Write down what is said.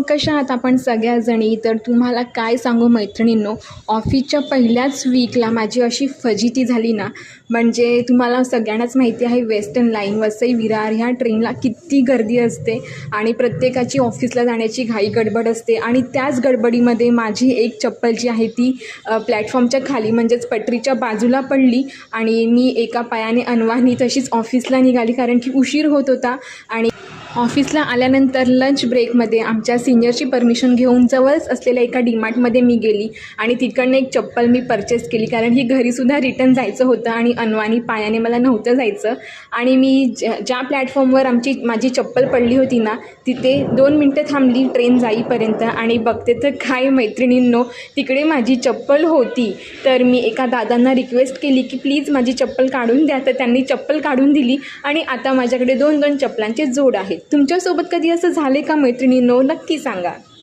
कशा आहात आपण सगळ्याजणी? तर तुम्हाला काय सांगू मैत्रिणींनो, ऑफिसच्या पहिल्याच वीकला माझी अशी फजिती झाली ना, म्हणजे तुम्हाला सगळ्यांनाच माहिती आहे वेस्टर्न लाईन वसई विरार ह्या ट्रेनला किती गर्दी असते आणि प्रत्येकाची ऑफिसला जाण्याची घाई गडबड असते आणि त्याच गडबडीमध्ये माझी एक चप्पल जी आहे ती प्लॅटफॉर्मच्या खाली म्हणजेच पटरीच्या बाजूला पडली आणि मी एका पायाने अनवाणी तशीच ऑफिसला निघाली, कारण की उशीर होत होता. आणि ऑफिसला आल्यानंतर लंच ब्रेकमध्ये आमच्या सिनियरची परमिशन घेऊन जवळच असलेल्या एका डीमार्टमध्ये मी गेली आणि तिकडनं एक चप्पल मी परचेस केली, कारण की घरीसुद्धा रिटर्न जायचं होतं आणि अनवाणी पायाने मला नव्हतं जायचं. आणि मी ज्या प्लॅटफॉर्मवर माझी चप्पल पडली होती ना, तिथे 2 मिनटं थांबली ट्रेन जाईपर्यंत आणि बघते तर काय मैत्रिणींनो, तिकडे माझी चप्पल होती. तर मी एका दादांना रिक्वेस्ट केली की प्लीज माझी चप्पल काढून द्या. तर त्यांनी चप्पल काढून दिली आणि आता माझ्याकडे 2 चप्पलांचे जोड आहेत. तुमच्यासोबत कधी असं झाले का मैत्रिणींनो? नक्की सांगा.